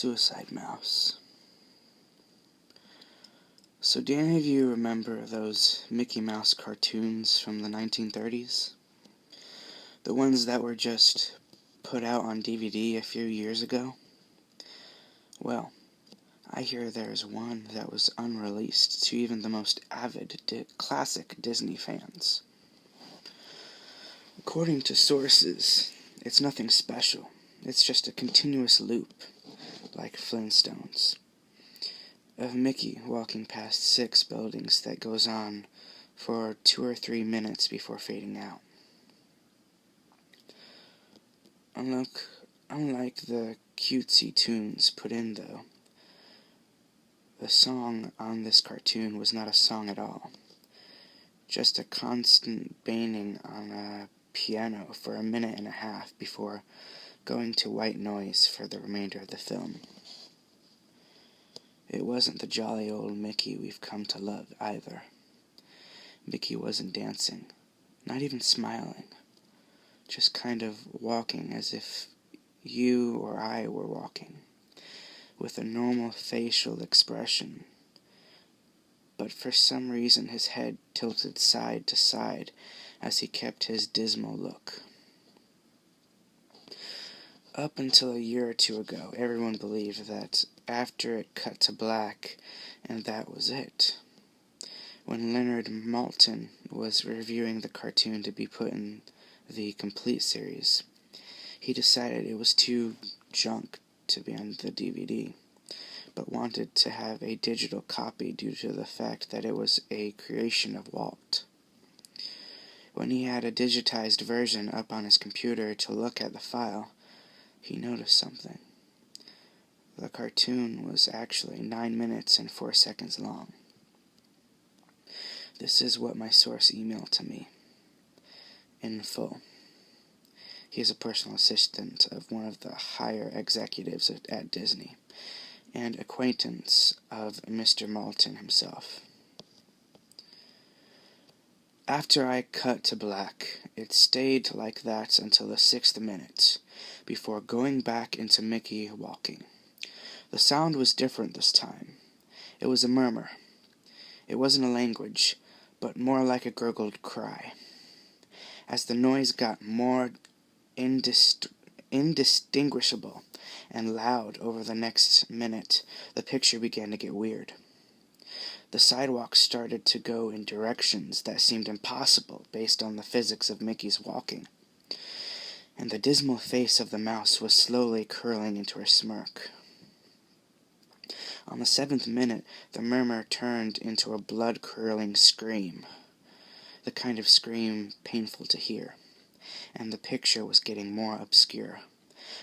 Suicidemouse. So do any of you remember those Mickey Mouse cartoons from the 1930s? The ones that were just put out on DVD a few years ago? Well, I hear there's one that was unreleased to even the most avid classic Disney fans. According to sources, it's nothing special. It's just a continuous loop, like Flintstones, of Mickey walking past 6 buildings that goes on for 2 or 3 minutes before fading out. Unlike the cutesy tunes put in, though, the song on this cartoon was not a song at all. Just a constant banging on a piano for 1.5 minutes before going to white noise for the remainder of the film. It wasn't the jolly old Mickey we've come to love either. Mickey wasn't dancing, not even smiling, just kind of walking as if you or I were walking, with a normal facial expression. But for some reason his head tilted side to side as he kept his dismal look. Up until a year or two ago, everyone believed that after it cut to black, and that was it. When Leonard Maltin was reviewing the cartoon to be put in the complete series, he decided it was too junk to be on the DVD, but wanted to have a digital copy due to the fact that it was a creation of Walt. When he had a digitized version up on his computer to look at the file, he noticed something. The cartoon was actually 9 minutes and 4 seconds long. This is what my source emailed to me, in full. He is a personal assistant of one of the higher executives at Disney, and acquaintance of Mr. Maltin himself. After I cut to black, it stayed like that until the 6th minute, before going back into Mickey walking. The sound was different this time. It was a murmur. It wasn't a language, but more like a gurgled cry. As the noise got more indistinguishable and loud over the next minute, the picture began to get weird. The sidewalk started to go in directions that seemed impossible based on the physics of Mickey's walking, and the dismal face of the mouse was slowly curling into a smirk. On the 7th minute, the murmur turned into a blood-curdling scream, the kind of scream painful to hear, and the picture was getting more obscure.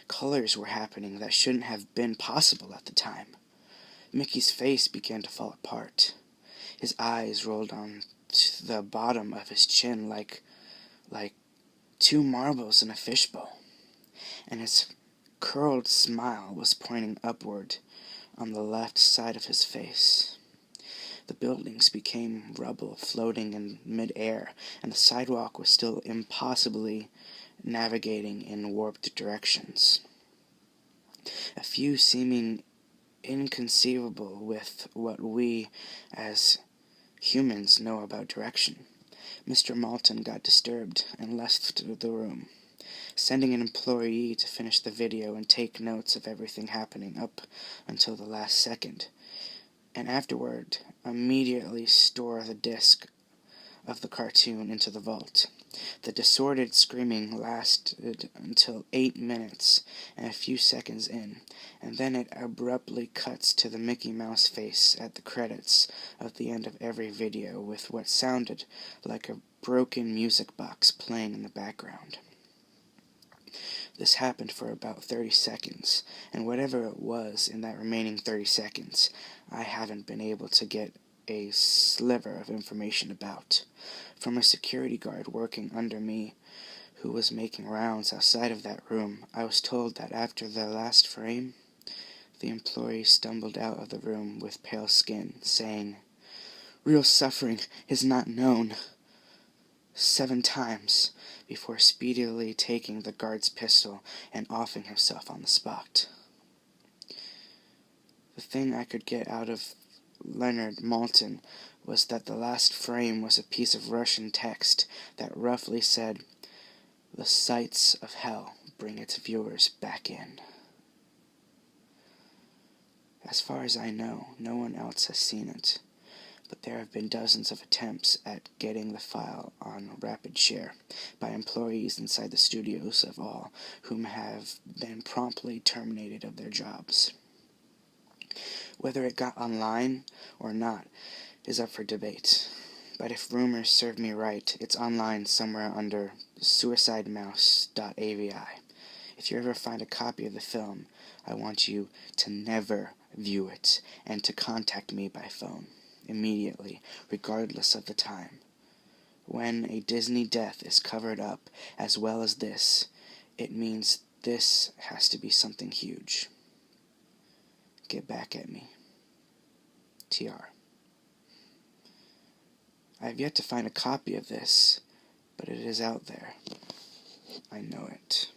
Colors were happening that shouldn't have been possible at the time. Mickey's face began to fall apart. His eyes rolled on to the bottom of his chin like 2 marbles in a fishbowl, and his curled smile was pointing upward on the left side of his face. The buildings became rubble floating in mid-air, and the sidewalk was still impossibly navigating in warped directions. A few seeming inconceivable with what we, as humans, know about direction. Mr. Maltin got disturbed and left the room, sending an employee to finish the video and take notes of everything happening up until the last second, and afterward immediately store the disc of the cartoon into the vault. The disordered screaming lasted until 8 minutes and a few seconds in, and then it abruptly cuts to the Mickey Mouse face at the credits of the end of every video, with what sounded like a broken music box playing in the background. This happened for about 30 seconds, and whatever it was in that remaining 30 seconds, I haven't been able to get a sliver of information about. From a security guard working under me, who was making rounds outside of that room, I was told that after the last frame, the employee stumbled out of the room with pale skin, saying, "Real suffering is not known," 7 times, before speedily taking the guard's pistol and offing himself on the spot. The thing I could get out of Leonard Maltin was that the last frame was a piece of Russian text that roughly said, "The sights of hell bring its viewers back in." As far as I know, no one else has seen it, but there have been dozens of attempts at getting the file on rapid share by employees inside the studios of all whom have been promptly terminated of their jobs. Whether it got online or not is up for debate, but if rumors serve me right, it's online somewhere under Suicidemouse.avi. If you ever find a copy of the film, I want you to never view it and to contact me by phone, immediately, regardless of the time. When a Disney death is covered up as well as this, it means this has to be something huge. Get back at me. TR. I have yet to find a copy of this, but it is out there. I know it.